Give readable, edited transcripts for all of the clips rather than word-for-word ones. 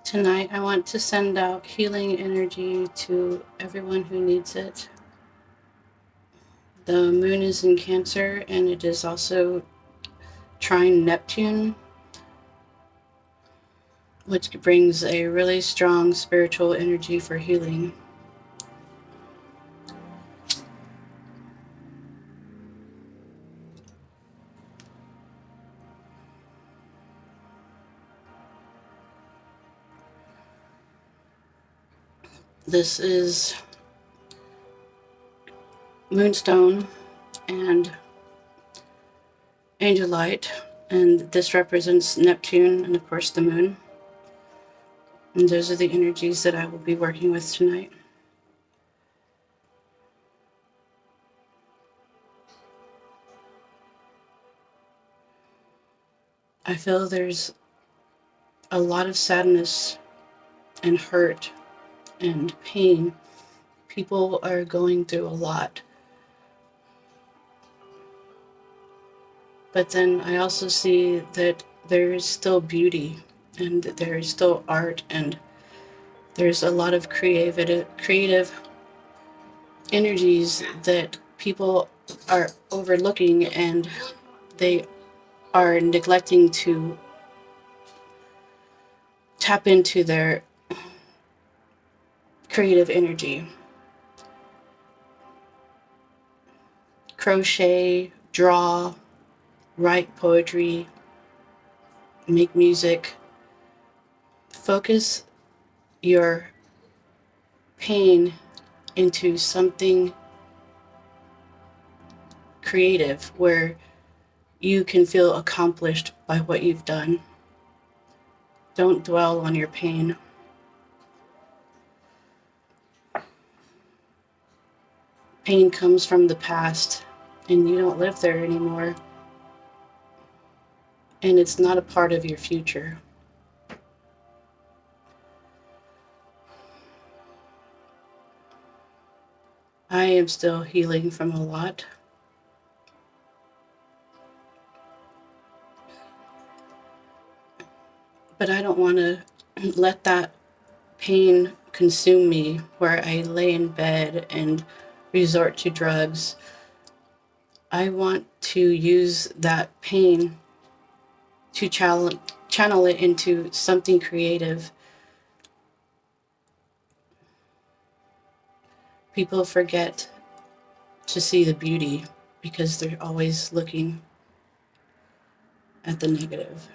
Tonight, I want to send out healing energy to everyone who needs it. The moon is in Cancer, and it is also trine Neptune, which brings a really strong spiritual energy for healing. This is moonstone and angelite, and this represents Neptune and, of course, the moon. And those are the energies that I will be working with tonight. I feel there's a lot of sadness and hurt and pain. People are going through a lot. But then I also see that there is still beauty, and there is still art, and there's a lot of creative energies that people are overlooking, and they are neglecting to tap into their creative energy. Crochet, draw, write poetry, make music. Focus your pain into something creative where you can feel accomplished by what you've done. Don't dwell on your pain. Pain comes from the past, and you don't live there anymore. And it's not a part of your future. I am still healing from a lot. But I don't want to let that pain consume me, where I lay in bed and resort to drugs. I want to use that pain to channel it into something creative. People forget to see the beauty because they're always looking at the negative.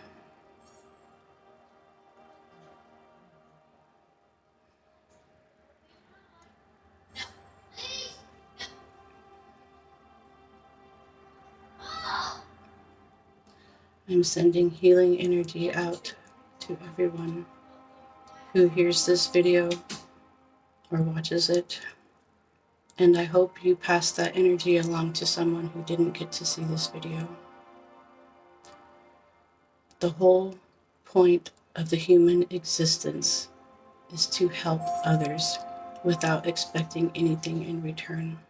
I'm sending healing energy out to everyone who hears this video or watches it. And I hope you pass that energy along to someone who didn't get to see this video. The whole point of the human existence is to help others without expecting anything in return.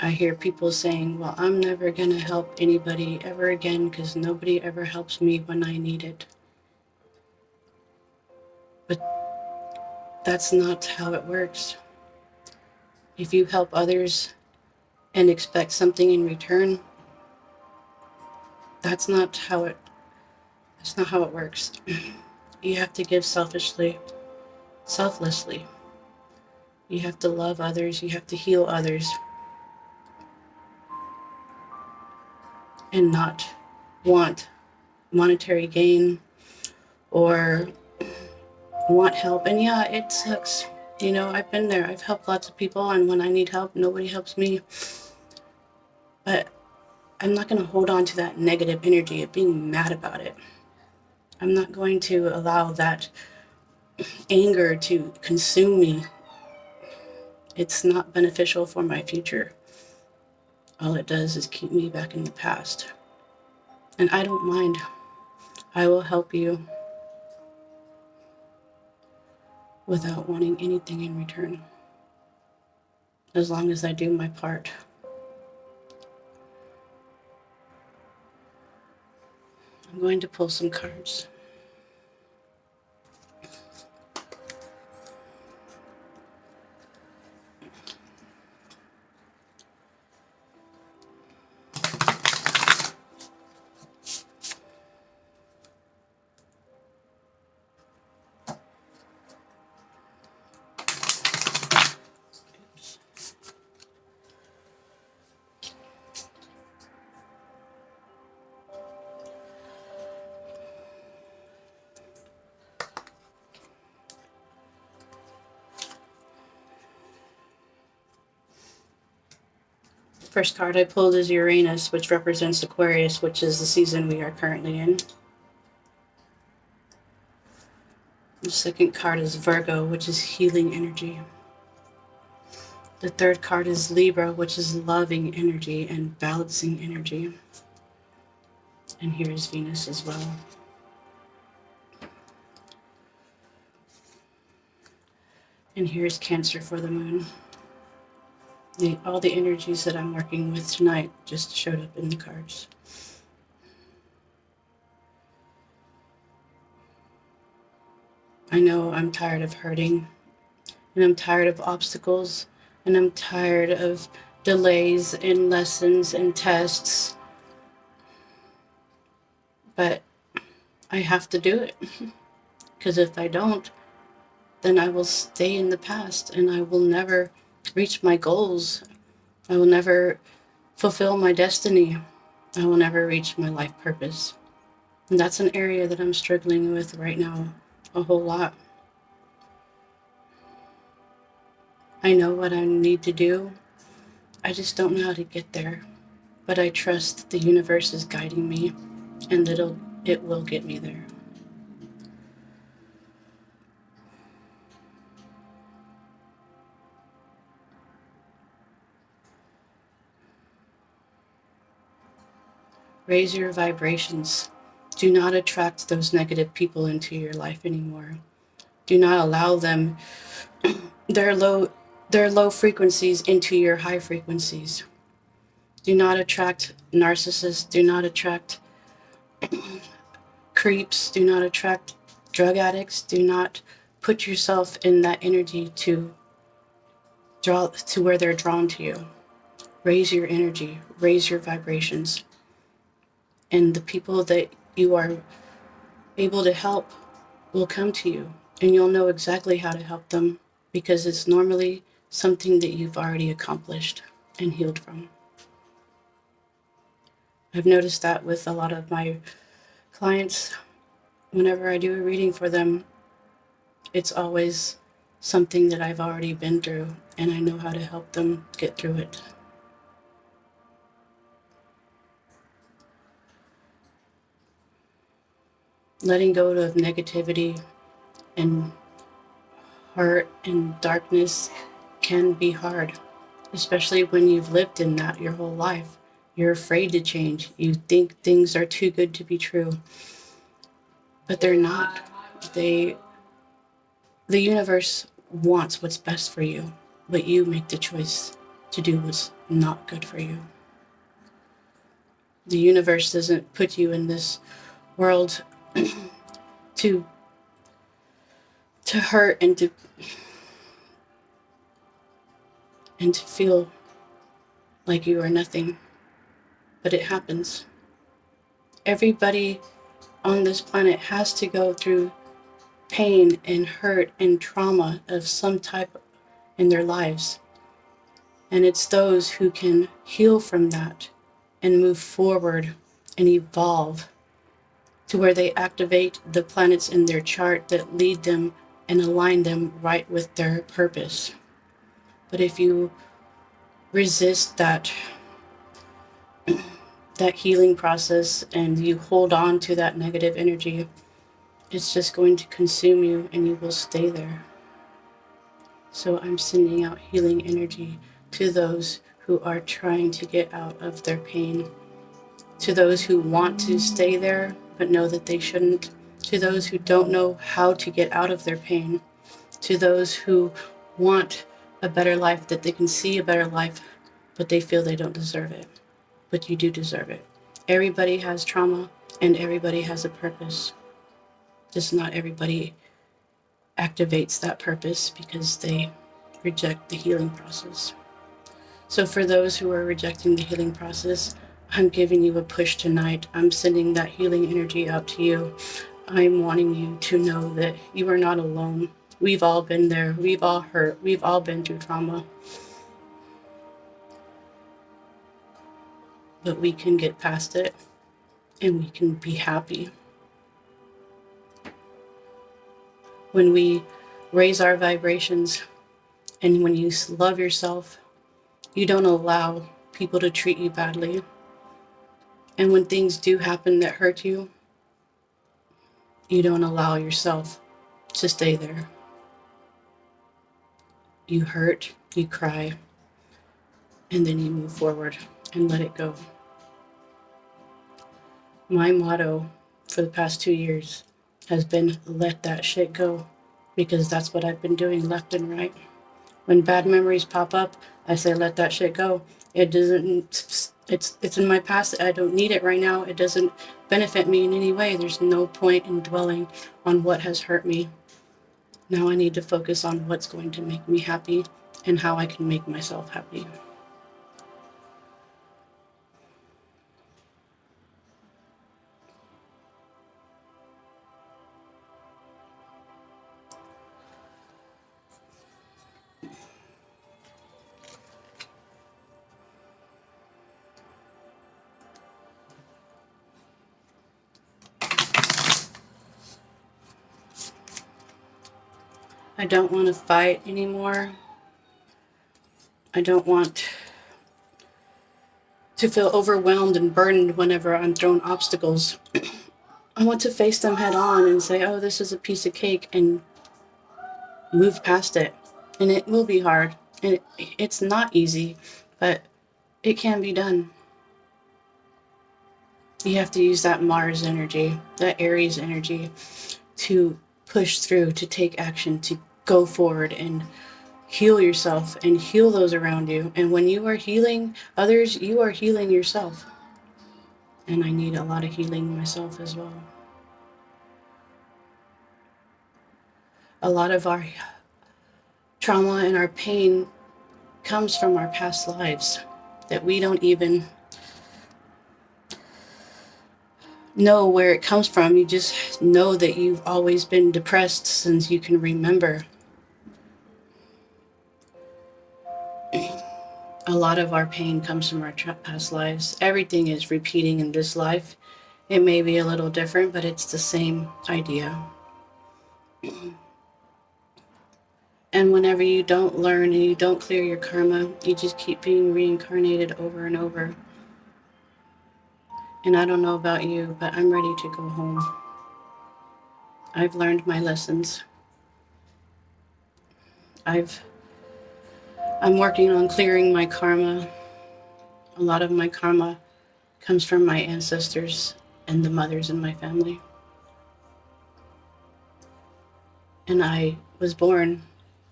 I hear people saying, well, I'm never going to help anybody ever again because nobody ever helps me when I need it. But that's not how it works. If you help others and expect something in return, that's not how it works. You have to give selflessly. You have to love others, you have to heal others, and not want monetary gain or want help. And yeah, it sucks. You know, I've been there. I've helped lots of people, and when I need help, nobody helps me. But I'm not going to hold on to that negative energy of being mad about it. I'm not going to allow that anger to consume me. It's not beneficial for my future. All it does is keep me back in the past. And I don't mind. I will help you without wanting anything in return, as long as I do my part. I'm going to pull some cards. First card I pulled is Uranus, which represents Aquarius, which is the season we are currently in. The second card is Virgo, which is healing energy. The third card is Libra, which is loving energy and balancing energy. And here's Venus as well. And here's Cancer for the moon. All the energies that I'm working with tonight just showed up in the cards. I know I'm tired of hurting, and I'm tired of obstacles, and I'm tired of delays in lessons and tests. But I have to do it, because if I don't, then I will stay in the past and I will never reach my goals. I will never fulfill my destiny. I will never reach my life purpose. And that's an area that I'm struggling with right now a whole lot. I know what I need to do. I just don't know how to get there. But I trust that the universe is guiding me and that it will get me there. Raise your vibrations. Do not attract those negative people into your life anymore. Do not allow them, their low frequencies into your high frequencies. Do not attract narcissists. Do not attract creeps. Do not attract drug addicts. Do not put yourself in that energy to draw to where they're drawn to you. Raise your energy. Raise your vibrations. And the people that you are able to help will come to you, and you'll know exactly how to help them because it's normally something that you've already accomplished and healed from. I've noticed that with a lot of my clients. Whenever I do a reading for them, it's always something that I've already been through, and I know how to help them get through it. Letting go of negativity and hurt and darkness can be hard, especially when you've lived in that your whole life. You're afraid to change. You think things are too good to be true, but they're not. The universe wants what's best for you, but you make the choice to do what's not good for you. The universe doesn't put you in this world to hurt and to feel like you are nothing, but it happens. Everybody on this planet has to go through pain and hurt and trauma of some type in their lives. And it's those who can heal from that and move forward and evolve to where they activate the planets in their chart that lead them and align them right with their purpose. But if you resist that healing process and you hold on to that negative energy, it's just going to consume you and you will stay there. So I'm sending out healing energy to those who are trying to get out of their pain, to those who want to stay there but know that they shouldn't, to those who don't know how to get out of their pain, to those who want a better life, that they can see a better life, but they feel they don't deserve it. But you do deserve it. Everybody has trauma and everybody has a purpose. Just not everybody activates that purpose because they reject the healing process. So for those who are rejecting the healing process, I'm giving you a push tonight. I'm sending that healing energy out to you. I'm wanting you to know that you are not alone. We've all been there. We've all hurt. We've all been through trauma. But we can get past it and we can be happy. When we raise our vibrations and when you love yourself, you don't allow people to treat you badly. And when things do happen that hurt you, you don't allow yourself to stay there. You hurt, you cry, and then you move forward and let it go. My motto for the past 2 years has been let that shit go, because that's what I've been doing left and right. When bad memories pop up, I say let that shit go. It doesn't, it's in my past. I don't need it right now. It doesn't benefit me in any way. There's no point in dwelling on what has hurt me. Now I need to focus on what's going to make me happy and how I can make myself happy. I don't want to fight anymore. I don't want to feel overwhelmed and burdened whenever I'm thrown obstacles. I want to face them head on and say, oh, this is a piece of cake, and move past it. And it will be hard. And it's not easy, but it can be done. You have to use that Mars energy, that Aries energy, to push through, to take action, to go forward and heal yourself and heal those around you. And when you are healing others, you are healing yourself. And I need a lot of healing myself as well. A lot of our trauma and our pain comes from our past lives that we don't even know where it comes from. You just know that you've always been depressed since you can remember. A lot of our pain comes from our past lives. Everything is repeating in this life. It may be a little different, but it's the same idea. And whenever you don't learn and you don't clear your karma, you just keep being reincarnated over and over. And I don't know about you, but I'm ready to go home. I've learned my lessons. I'm working on clearing my karma. A lot of my karma comes from my ancestors and the mothers in my family. And I was born.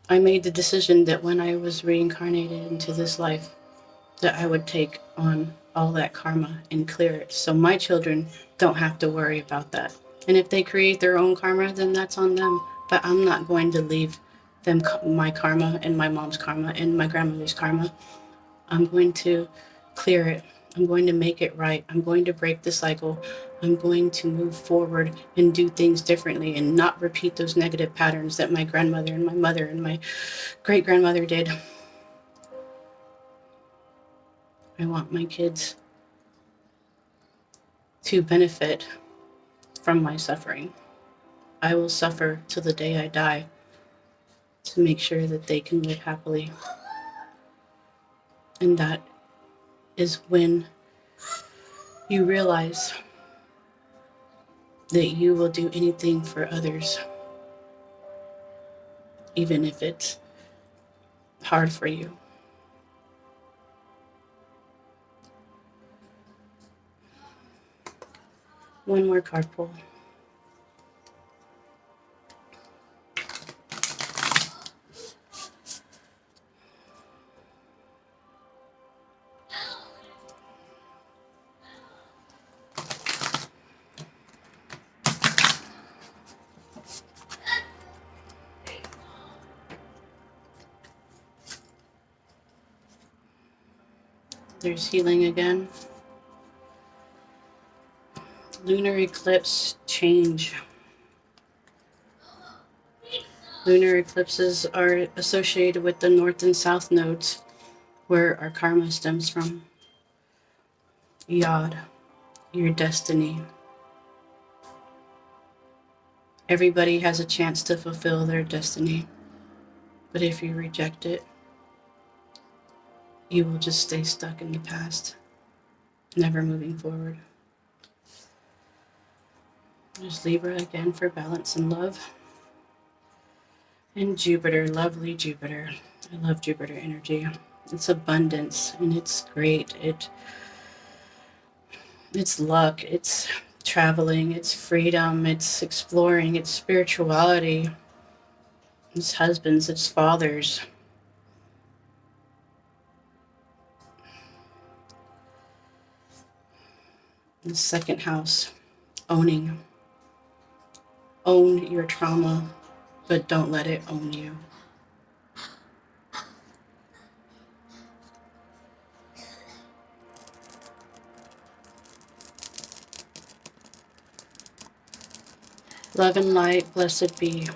I made the decision that when I was reincarnated into this life, that I would take on all that karma and clear it, so my children don't have to worry about that. And if they create their own karma, then that's on them. But I'm not going to leave them my karma and my mom's karma and my grandmother's karma. I'm going to clear it. I'm going to make it right. I'm going to break the cycle. I'm going to move forward and do things differently and not repeat those negative patterns that my grandmother and my mother and my great-grandmother did. I want my kids to benefit from my suffering. I will suffer till the day I die to make sure that they can live happily. And that is when you realize that you will do anything for others, even if it's hard for you. One more card pull. There's healing again. Lunar eclipse change. Lunar eclipses are associated with the north and south nodes, where our karma stems from. Yod, your destiny. Everybody has a chance to fulfill their destiny, but if you reject it, you will just stay stuck in the past, never moving forward. There's Libra again for balance and love. And Jupiter, lovely Jupiter. I love Jupiter energy. It's abundance and it's great. It's luck, it's traveling, it's freedom, it's exploring, it's spirituality, it's husbands, it's fathers. The second house, owning. Own your trauma, but don't let it own you. Love and light, blessed be.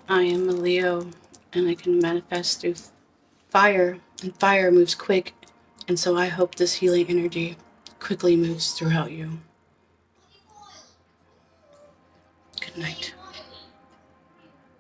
I am a Leo, and I can manifest through fire, and fire moves quick, and so I hope this healing energy quickly moves throughout you. Good night.